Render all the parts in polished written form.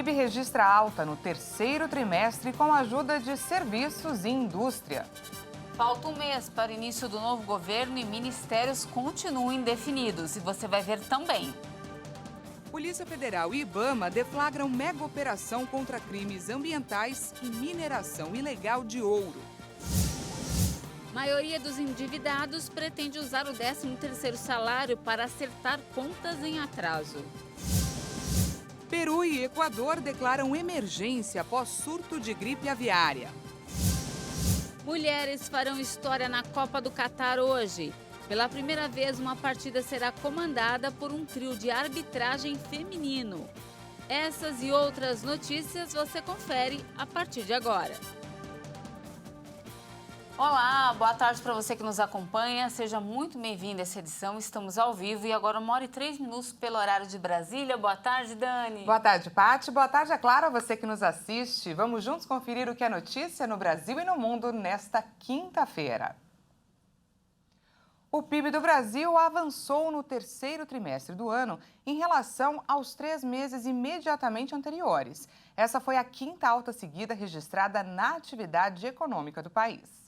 PIB registra alta no terceiro trimestre com a ajuda de serviços e indústria. Falta um mês para o início do novo governo e ministérios continuam indefinidos. E você vai ver também. Polícia Federal e IBAMA deflagram mega operação contra crimes ambientais e mineração ilegal de ouro. Maioria dos endividados pretende usar o 13º salário para acertar contas em atraso. Peru e Equador declaram emergência após surto de gripe aviária. Mulheres farão história na Copa do Catar hoje. Pela primeira vez, uma partida será comandada por um trio de arbitragem feminino. Essas e outras notícias você confere a partir de agora. Olá, boa tarde para você que nos acompanha. Seja muito bem-vindo a essa edição. Estamos ao vivo e agora 1h03 pelo horário de Brasília. Boa tarde, Dani. Boa tarde, Paty. Boa tarde, é claro, a você que nos assiste. Vamos juntos conferir o que é notícia no Brasil e no mundo nesta quinta-feira. O PIB do Brasil avançou no terceiro trimestre do ano em relação aos 3 meses imediatamente anteriores. Essa foi a quinta alta seguida registrada na atividade econômica do país.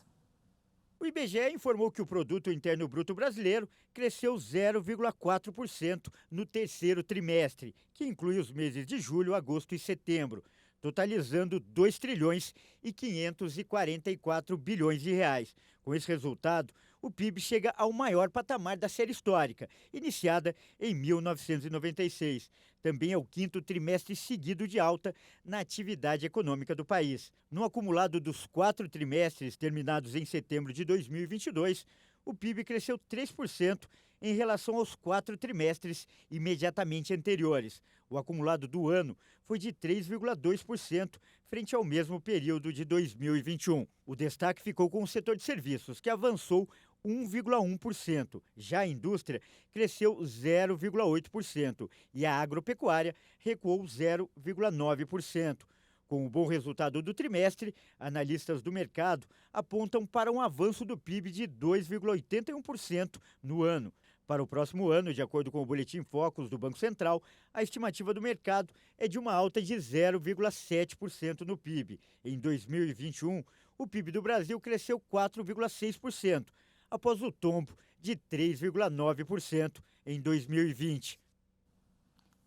O IBGE informou que o Produto Interno Bruto Brasileiro cresceu 0,4% no terceiro trimestre, que inclui os meses de julho, agosto e setembro, totalizando 2 trilhões e 544 bilhões de reais. Com esse resultado, o PIB chega ao maior patamar da série histórica, iniciada em 1996. Também é o quinto trimestre seguido de alta na atividade econômica do país. No acumulado dos 4 trimestres terminados em setembro de 2022, o PIB cresceu 3% em relação aos 4 trimestres imediatamente anteriores. O acumulado do ano foi de 3,2% frente ao mesmo período de 2021. O destaque ficou com o setor de serviços, que avançou 1,1%. Já a indústria cresceu 0,8% e a agropecuária recuou 0,9%. Com o bom resultado do trimestre, analistas do mercado apontam para um avanço do PIB de 2,81% no ano. Para o próximo ano, de acordo com o Boletim Focus do Banco Central, a estimativa do mercado é de uma alta de 0,7% no PIB. Em 2021, o PIB do Brasil cresceu 4,6%, após o tombo de 3,9% em 2020.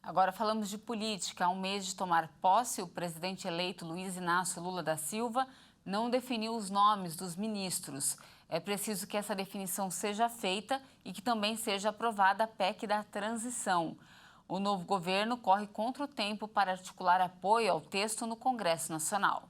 Agora falamos de política. Há um mês de tomar posse, o presidente eleito Luiz Inácio Lula da Silva não definiu os nomes dos ministros. É preciso que essa definição seja feita e que também seja aprovada a PEC da transição. O novo governo corre contra o tempo para articular apoio ao texto no Congresso Nacional.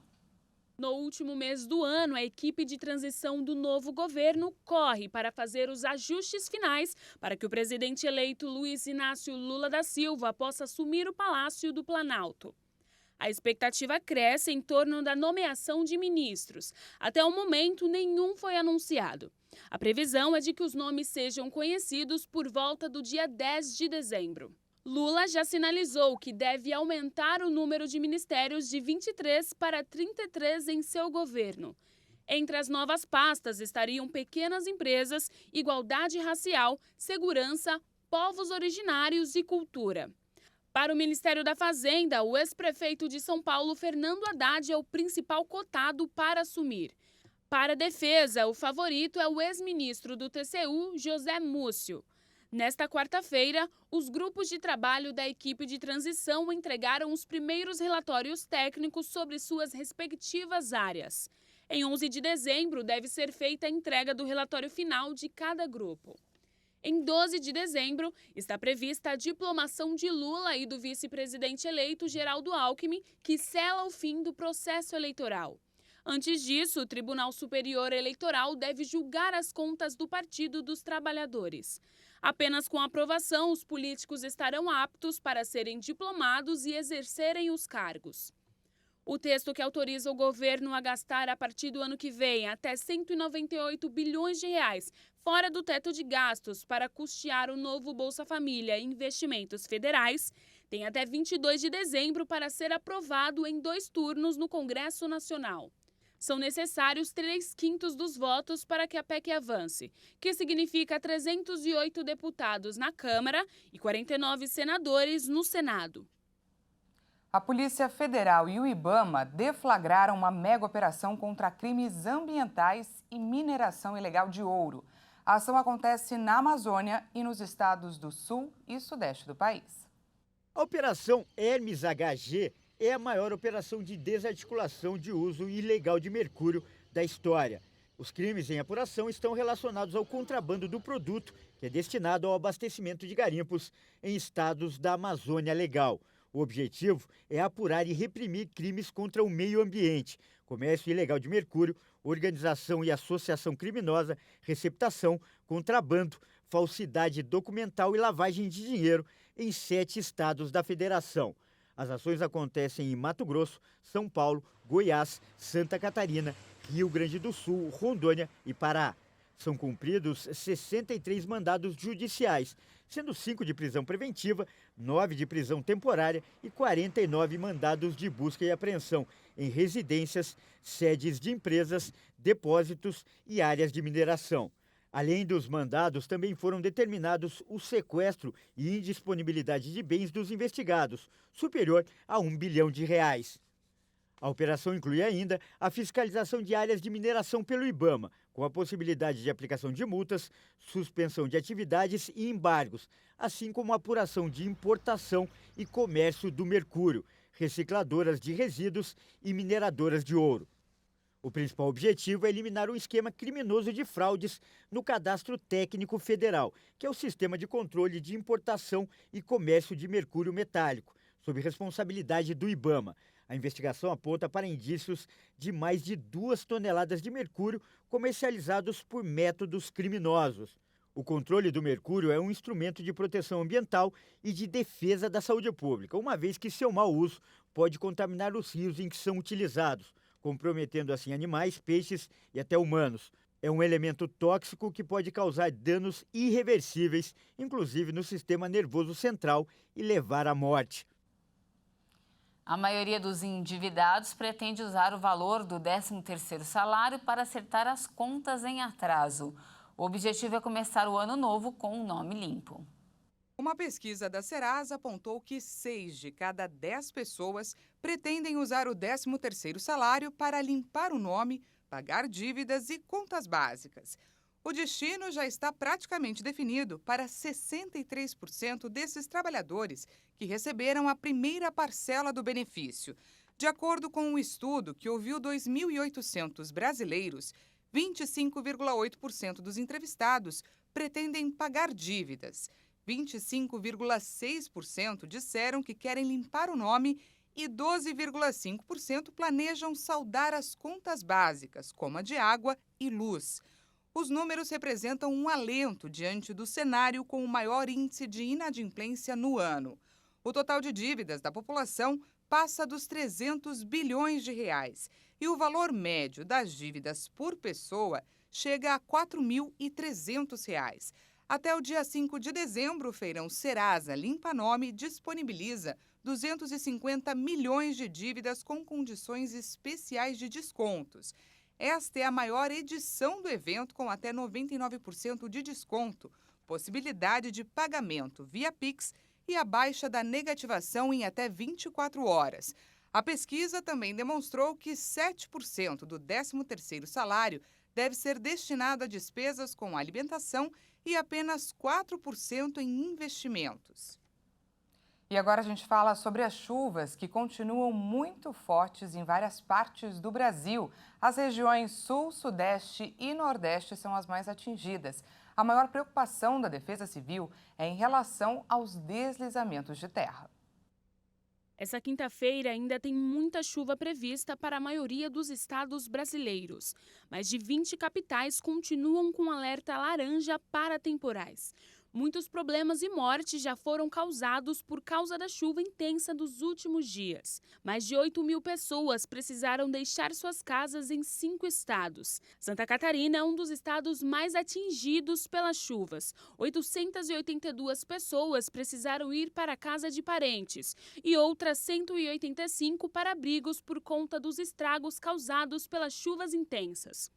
No último mês do ano, a equipe de transição do novo governo corre para fazer os ajustes finais para que o presidente eleito Luiz Inácio Lula da Silva possa assumir o Palácio do Planalto. A expectativa cresce em torno da nomeação de ministros. Até o momento, nenhum foi anunciado. A previsão é de que os nomes sejam conhecidos por volta do dia 10 de dezembro. Lula já sinalizou que deve aumentar o número de ministérios de 23 para 33 em seu governo. Entre as novas pastas estariam pequenas empresas, igualdade racial, segurança, povos originários e cultura. Para o Ministério da Fazenda, o ex-prefeito de São Paulo, Fernando Haddad, é o principal cotado para assumir. Para a defesa, o favorito é o ex-ministro do TCU, José Múcio. Nesta quarta-feira, os grupos de trabalho da equipe de transição entregaram os primeiros relatórios técnicos sobre suas respectivas áreas. Em 11 de dezembro, deve ser feita a entrega do relatório final de cada grupo. Em 12 de dezembro, está prevista a diplomação de Lula e do vice-presidente eleito Geraldo Alckmin, que sela o fim do processo eleitoral. Antes disso, o Tribunal Superior Eleitoral deve julgar as contas do Partido dos Trabalhadores. Apenas com aprovação, os políticos estarão aptos para serem diplomados e exercerem os cargos. O texto que autoriza o governo a gastar a partir do ano que vem até 198 bilhões de reais fora do teto de gastos para custear o novo Bolsa Família e investimentos federais tem até 22 de dezembro para ser aprovado em 2 turnos no Congresso Nacional. São necessários 3/5 dos votos para que a PEC avance, que significa 308 deputados na Câmara e 49 senadores no Senado. A Polícia Federal e o IBAMA deflagraram uma mega operação contra crimes ambientais e mineração ilegal de ouro. A ação acontece na Amazônia e nos estados do Sul e Sudeste do país. A Operação Hermes HG é a maior operação de desarticulação de uso ilegal de mercúrio da história. Os crimes em apuração estão relacionados ao contrabando do produto, que é destinado ao abastecimento de garimpos em estados da Amazônia Legal. O objetivo é apurar e reprimir crimes contra o meio ambiente, comércio ilegal de mercúrio, organização e associação criminosa, receptação, contrabando, falsidade documental e lavagem de dinheiro em 7 estados da federação. As ações acontecem em Mato Grosso, São Paulo, Goiás, Santa Catarina, Rio Grande do Sul, Rondônia e Pará. São cumpridos 63 mandados judiciais, sendo 5 de prisão preventiva, 9 de prisão temporária e 49 mandados de busca e apreensão em residências, sedes de empresas, depósitos e áreas de mineração. Além dos mandados, também foram determinados o sequestro e indisponibilidade de bens dos investigados, superior a R$ 1 bilhão. A operação inclui ainda a fiscalização de áreas de mineração pelo IBAMA, com a possibilidade de aplicação de multas, suspensão de atividades e embargos, assim como a apuração de importação e comércio do mercúrio, recicladoras de resíduos e mineradoras de ouro. O principal objetivo é eliminar o esquema criminoso de fraudes no Cadastro Técnico Federal, que é o sistema de controle de importação e comércio de mercúrio metálico, sob responsabilidade do IBAMA. A investigação aponta para indícios de mais de 2 toneladas de mercúrio comercializados por métodos criminosos. O controle do mercúrio é um instrumento de proteção ambiental e de defesa da saúde pública, uma vez que seu mau uso pode contaminar os rios em que são utilizados, comprometendo assim animais, peixes e até humanos. É um elemento tóxico que pode causar danos irreversíveis, inclusive no sistema nervoso central, e levar à morte. A maioria dos endividados pretende usar o valor do 13º salário para acertar as contas em atraso. O objetivo é começar o ano novo com um nome limpo. Uma pesquisa da Serasa apontou que 6 de cada 10 pessoas pretendem usar o 13º salário para limpar o nome, pagar dívidas e contas básicas. O destino já está praticamente definido para 63% desses trabalhadores que receberam a primeira parcela do benefício. De acordo com um estudo que ouviu 2.800 brasileiros, 25,8% dos entrevistados pretendem pagar dívidas. 25,6% disseram que querem limpar o nome e 12,5% planejam saldar as contas básicas, como a de água e luz. Os números representam um alento diante do cenário com o maior índice de inadimplência no ano. O total de dívidas da população passa dos 300 bilhões de reais e o valor médio das dívidas por pessoa chega a R$ 4.300. Até o dia 5 de dezembro, o feirão Serasa Limpa Nome disponibiliza 250 milhões de dívidas com condições especiais de descontos. Esta é a maior edição do evento, com até 99% de desconto, possibilidade de pagamento via Pix e a baixa da negativação em até 24 horas. A pesquisa também demonstrou que 7% do 13º salário deve ser destinado a despesas com alimentação e apenas 4% em investimentos. E agora a gente fala sobre as chuvas que continuam muito fortes em várias partes do Brasil. As regiões Sul, Sudeste e Nordeste são as mais atingidas. A maior preocupação da Defesa Civil é em relação aos deslizamentos de terra. Essa quinta-feira ainda tem muita chuva prevista para a maioria dos estados brasileiros. Mais de 20 capitais continuam com alerta laranja para temporais. Muitos problemas e mortes já foram causados por causa da chuva intensa dos últimos dias. Mais de 8.000 pessoas precisaram deixar suas casas em 5 estados. Santa Catarina é um dos estados mais atingidos pelas chuvas. 882 pessoas precisaram ir para a casa de parentes e outras 185 para abrigos por conta dos estragos causados pelas chuvas intensas.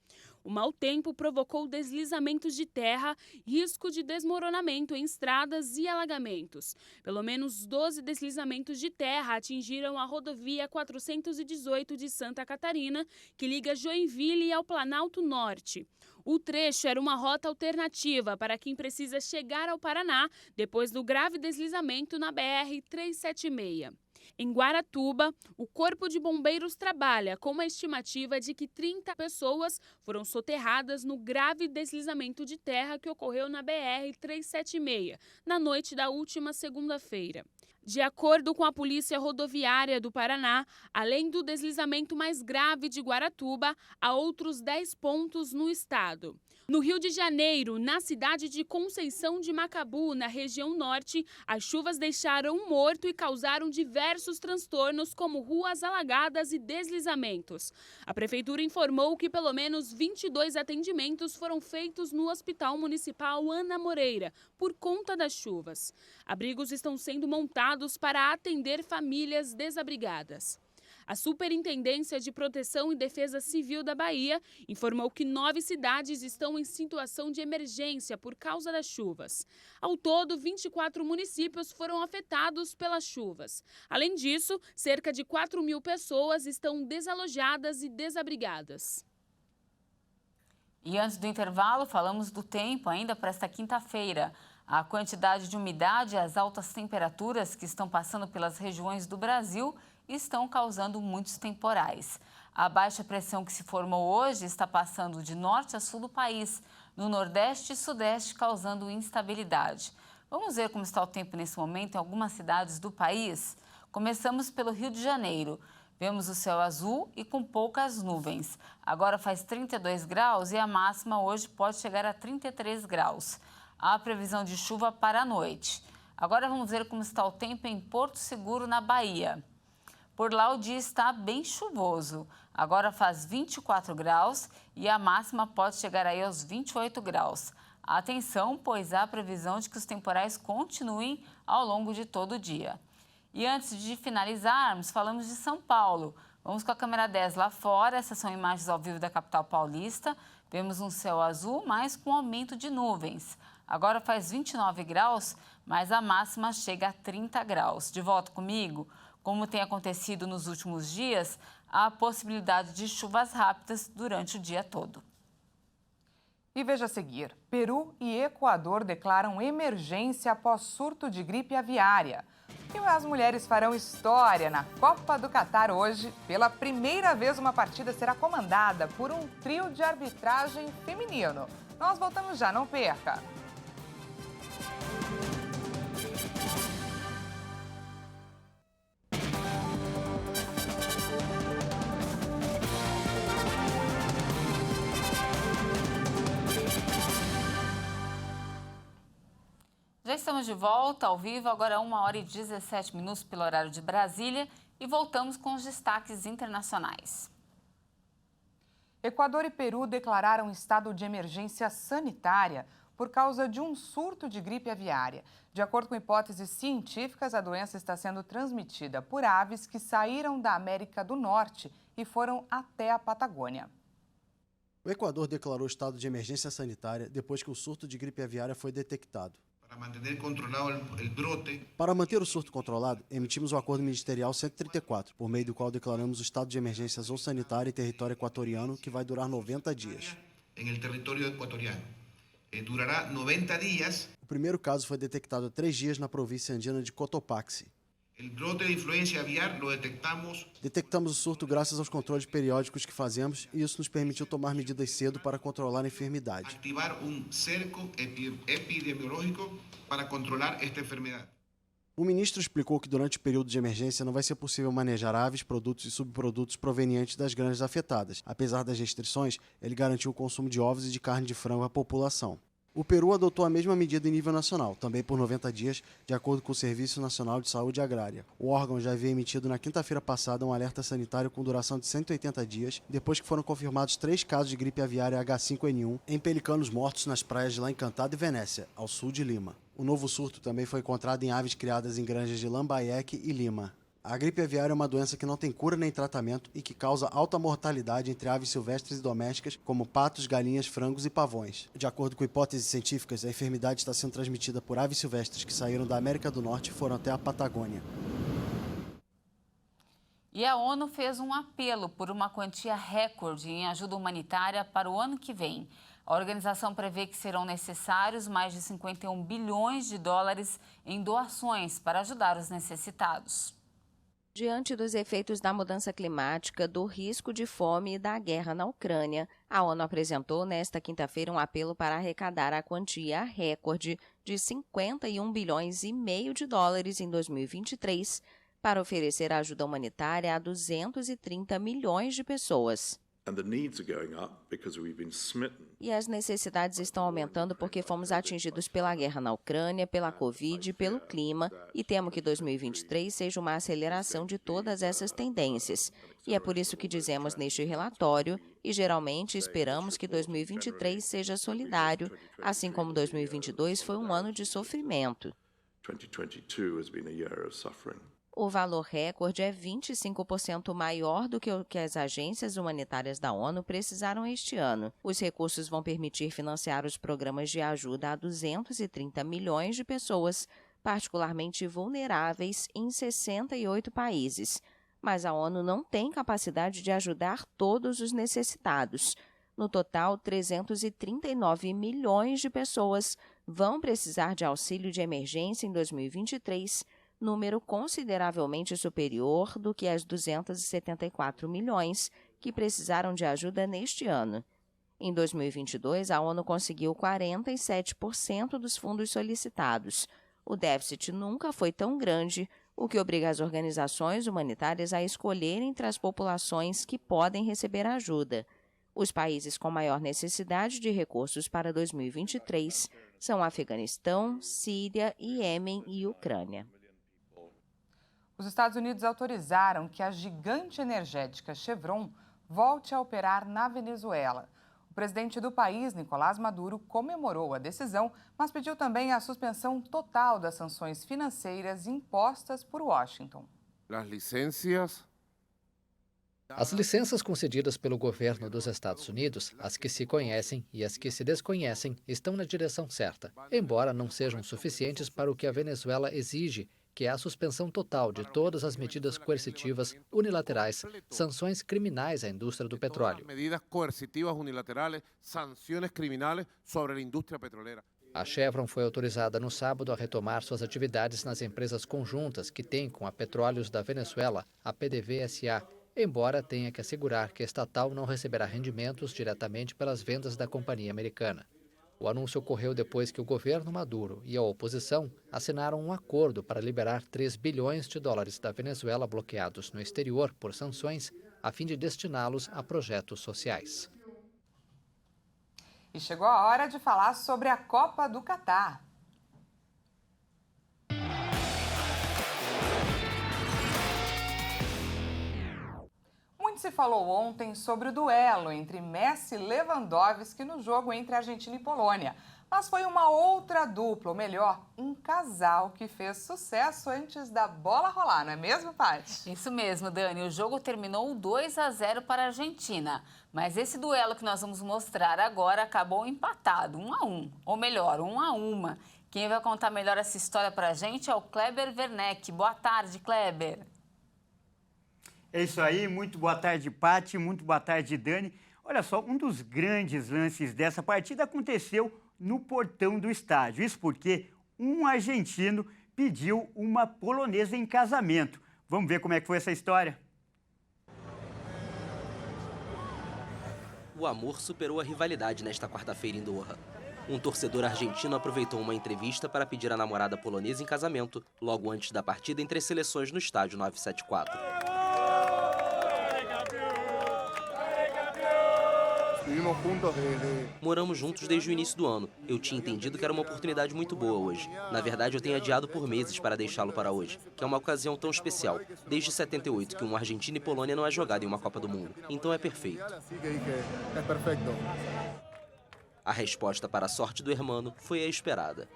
O mau tempo provocou deslizamentos de terra, risco de desmoronamento em estradas e alagamentos. Pelo menos 12 deslizamentos de terra atingiram a rodovia 418 de Santa Catarina, que liga Joinville ao Planalto Norte. O trecho era uma rota alternativa para quem precisa chegar ao Paraná depois do grave deslizamento na BR-376. Em Guaratuba, o Corpo de Bombeiros trabalha com uma estimativa de que 30 pessoas foram soterradas no grave deslizamento de terra que ocorreu na BR-376, na noite da última segunda-feira. De acordo com a Polícia Rodoviária do Paraná, além do deslizamento mais grave de Guaratuba, há outros 10 pontos no estado. No Rio de Janeiro, na cidade de Conceição de Macabu, na região norte, as chuvas deixaram um morto e causaram diversos transtornos, como ruas alagadas e deslizamentos. A prefeitura informou que pelo menos 22 atendimentos foram feitos no Hospital Municipal Ana Moreira, por conta das chuvas. Abrigos estão sendo montados para atender famílias desabrigadas. A Superintendência de Proteção e Defesa Civil da Bahia informou que 9 cidades estão em situação de emergência por causa das chuvas. Ao todo, 24 municípios foram afetados pelas chuvas. Além disso, cerca de 4.000 pessoas estão desalojadas e desabrigadas. E antes do intervalo, falamos do tempo ainda para esta quinta-feira. A quantidade de umidade e as altas temperaturas que estão passando pelas regiões do Brasil estão causando muitos temporais. A baixa pressão que se formou hoje está passando de norte a sul do país, no nordeste e sudeste, causando instabilidade. Vamos ver como está o tempo nesse momento em algumas cidades do país? Começamos pelo Rio de Janeiro. Vemos o céu azul e com poucas nuvens. Agora faz 32 graus e a máxima hoje pode chegar a 33 graus. Há previsão de chuva para a noite. Agora vamos ver como está o tempo em Porto Seguro, na Bahia. Por lá o dia está bem chuvoso. Agora faz 24 graus e a máxima pode chegar aí aos 28 graus. Atenção, pois há previsão de que os temporais continuem ao longo de todo o dia. E antes de finalizarmos, falamos de São Paulo. Vamos com a câmera 10 lá fora. Essas são imagens ao vivo da capital paulista. Vemos um céu azul, mas com aumento de nuvens. Agora faz 29 graus, mas a máxima chega a 30 graus. De volta comigo? Como tem acontecido nos últimos dias, há a possibilidade de chuvas rápidas durante o dia todo. E veja a seguir, Peru e Equador declaram emergência após surto de gripe aviária. E as mulheres farão história na Copa do Catar hoje. Pela primeira vez, uma partida será comandada por um trio de arbitragem feminino. Nós voltamos já, não perca! Já estamos de volta ao vivo, agora 1h17 pelo horário de Brasília e voltamos com os destaques internacionais. Equador e Peru declararam estado de emergência sanitária por causa de um surto de gripe aviária. De acordo com hipóteses científicas, a doença está sendo transmitida por aves que saíram da América do Norte e foram até a Patagônia. O Equador declarou estado de emergência sanitária depois que o surto de gripe aviária foi detectado. Para manter o surto controlado, emitimos o Acordo Ministerial 134, por meio do qual declaramos o estado de emergência sanitária em território equatoriano, que vai durar 90 dias. Durará 90 dias. O primeiro caso foi detectado há 3 dias na província andina de Cotopaxi. O brote de influência aviar lo detectamos. Detectamos o surto graças aos controles periódicos que fazemos e isso nos permitiu tomar medidas cedo para controlar a enfermidade. Ativar cerco epidemiológico para controlar esta enfermidade. O ministro explicou que durante o período de emergência não vai ser possível manejar aves, produtos e subprodutos provenientes das granjas afetadas. Apesar das restrições, ele garantiu o consumo de ovos e de carne de frango à população. O Peru adotou a mesma medida em nível nacional, também por 90 dias, de acordo com o Serviço Nacional de Saúde Agrária. O órgão já havia emitido na quinta-feira passada um alerta sanitário com duração de 180 dias, depois que foram confirmados 3 casos de gripe aviária H5N1 em pelicanos mortos nas praias de La Encantada e Venécia, ao sul de Lima. O novo surto também foi encontrado em aves criadas em granjas de Lambayeque e Lima. A gripe aviária é uma doença que não tem cura nem tratamento e que causa alta mortalidade entre aves silvestres e domésticas, como patos, galinhas, frangos e pavões. De acordo com hipóteses científicas, a enfermidade está sendo transmitida por aves silvestres que saíram da América do Norte e foram até a Patagônia. E a ONU fez um apelo por uma quantia recorde em ajuda humanitária para o ano que vem. A organização prevê que serão necessários mais de 51 bilhões de dólares em doações para ajudar os necessitados. Diante dos efeitos da mudança climática, do risco de fome e da guerra na Ucrânia, a ONU apresentou nesta quinta-feira um apelo para arrecadar a quantia recorde de 51 bilhões e meio de dólares em 2023 para oferecer ajuda humanitária a 230 milhões de pessoas. E as necessidades estão aumentando porque fomos atingidos pela guerra na Ucrânia, pela Covid e pelo clima, e temo que 2023 seja uma aceleração de todas essas tendências. E é por isso que dizemos neste relatório, e geralmente esperamos que 2023 seja solidário, assim como 2022 foi um ano de sofrimento. O valor recorde é 25% maior do que o que as agências humanitárias da ONU precisaram este ano. Os recursos vão permitir financiar os programas de ajuda a 230 milhões de pessoas, particularmente vulneráveis, em 68 países. Mas a ONU não tem capacidade de ajudar todos os necessitados. No total, 339 milhões de pessoas vão precisar de auxílio de emergência em 2023, número consideravelmente superior do que as 274 milhões que precisaram de ajuda neste ano. Em 2022, a ONU conseguiu 47% dos fundos solicitados. O déficit nunca foi tão grande, o que obriga as organizações humanitárias a escolher entre as populações que podem receber ajuda. Os países com maior necessidade de recursos para 2023 são Afeganistão, Síria, Iêmen e Ucrânia. Os Estados Unidos autorizaram que a gigante energética Chevron volte a operar na Venezuela. O presidente do país, Nicolás Maduro, comemorou a decisão, mas pediu também a suspensão total das sanções financeiras impostas por Washington. As licenças concedidas pelo governo dos Estados Unidos, as que se conhecem e as que se desconhecem, estão na direção certa, embora não sejam suficientes para o que a Venezuela exige, que é a suspensão total de todas as medidas coercitivas unilaterais, sanções criminais à indústria do petróleo. A Chevron foi autorizada no sábado a retomar suas atividades nas empresas conjuntas que tem com a Petróleos da Venezuela, a PDVSA, embora tenha que assegurar que a estatal não receberá rendimentos diretamente pelas vendas da companhia americana. O anúncio ocorreu depois que o governo Maduro e a oposição assinaram um acordo para liberar 3 bilhões de dólares da Venezuela bloqueados no exterior por sanções, a fim de destiná-los a projetos sociais. E chegou a hora de falar sobre a Copa do Catar. Muito se falou ontem sobre o duelo entre Messi e Lewandowski no jogo entre Argentina e Polônia. Mas foi uma outra dupla, ou melhor, um casal que fez sucesso antes da bola rolar, não é mesmo, Paty? Isso mesmo, Dani. O jogo terminou 2-0 para a Argentina. Mas esse duelo que nós vamos mostrar agora acabou empatado, 1-1. Ou melhor, 1-1. Quem vai contar melhor essa história para a gente é o Kleber Werneck. Boa tarde, Kleber. É isso aí, muito boa tarde, Paty, muito boa tarde, Dani. Olha só, um dos grandes lances dessa partida aconteceu no portão do estádio. Isso porque um argentino pediu uma polonesa em casamento. Vamos ver como é que foi essa história? O amor superou a rivalidade nesta quarta-feira em Doha. Um torcedor argentino aproveitou uma entrevista para pedir a namorada polonesa em casamento, logo antes da partida entre as seleções no estádio 974. Moramos juntos desde o início do ano. Eu tinha entendido que era uma oportunidade muito boa hoje. Na verdade, eu tenho adiado por meses para deixá-lo para hoje, que é uma ocasião tão especial. Desde 78, que Argentina e Polônia não é jogado em uma Copa do Mundo. Então é perfeito. A resposta para a sorte do hermano foi a esperada.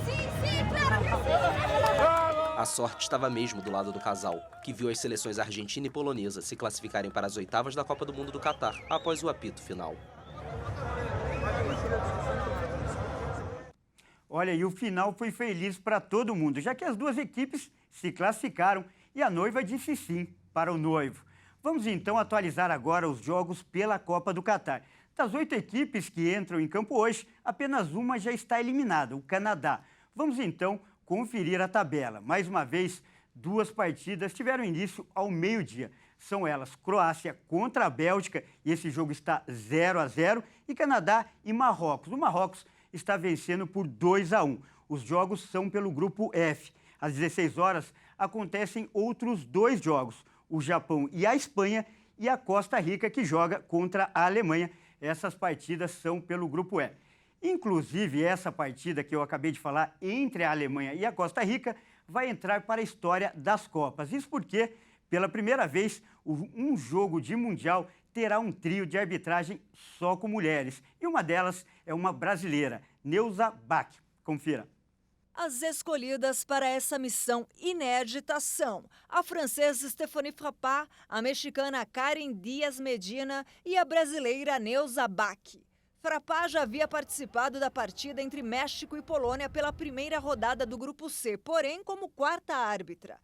Sim, claro que sim! A sorte estava mesmo do lado do casal, que viu as seleções argentina e polonesa se classificarem para as oitavas da Copa do Mundo do Catar, após o apito final. Olha, e o final foi feliz para todo mundo, já que as duas equipes se classificaram e a noiva disse sim para o noivo. Vamos então atualizar agora os jogos pela Copa do Catar. Das 8 equipes que entram em campo hoje, apenas uma já está eliminada, o Canadá. Vamos então conferir a tabela. Mais uma vez, 2 partidas tiveram início ao meio-dia. São elas Croácia contra a Bélgica, e esse jogo está 0-0, e Canadá e Marrocos. O Marrocos está vencendo por 2-1. Os jogos são pelo grupo F. Às 16 horas acontecem outros 2 jogos, o Japão e a Espanha, e a Costa Rica, que joga contra a Alemanha. Essas partidas são pelo grupo E. Inclusive, essa partida que eu acabei de falar entre a Alemanha e a Costa Rica vai entrar para a história das Copas. Isso porque, pela primeira vez, um jogo de Mundial terá um trio de arbitragem só com mulheres. E uma delas é uma brasileira, Neuza Bach. Confira. As escolhidas para essa missão inédita são a francesa Stéphanie Frappart, a mexicana Karen Diaz Medina e a brasileira Neuza Bach. Frappart já havia participado da partida entre México e Polônia pela primeira rodada do Grupo C, porém como quarta árbitra.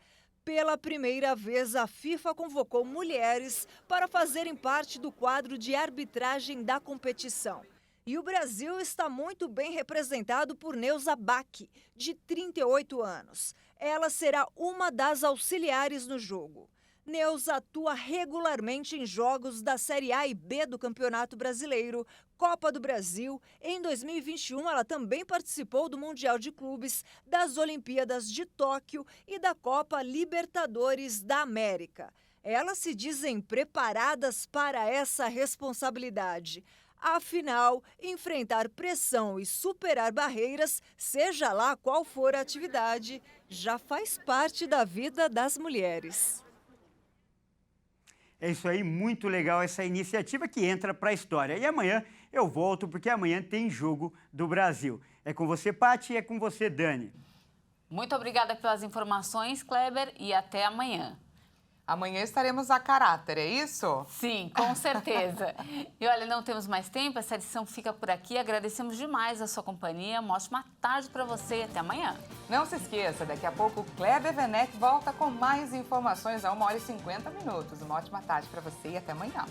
Pela primeira vez, a FIFA convocou mulheres para fazerem parte do quadro de arbitragem da competição. E o Brasil está muito bem representado por Neuza Bach, de 38 anos. Ela será uma das auxiliares no jogo. Neuza atua regularmente em jogos da Série A e B do Campeonato Brasileiro, Copa do Brasil. Em 2021, ela também participou do Mundial de Clubes, das Olimpíadas de Tóquio e da Copa Libertadores da América. Elas se dizem preparadas para essa responsabilidade. Afinal, enfrentar pressão e superar barreiras, seja lá qual for a atividade, já faz parte da vida das mulheres. É isso aí, muito legal essa iniciativa que entra para a história. E amanhã eu volto, porque amanhã tem jogo do Brasil. É com você, Paty, e é com você, Dani. Muito obrigada pelas informações, Kleber, e até amanhã. Amanhã estaremos a caráter, é isso? Sim, com certeza. E olha, não temos mais tempo, essa edição fica por aqui. Agradecemos demais a sua companhia. Uma ótima tarde para você e até amanhã. Não se esqueça, daqui a pouco o Kleber Werneck volta com mais informações a 1h50. Uma ótima tarde para você e até amanhã.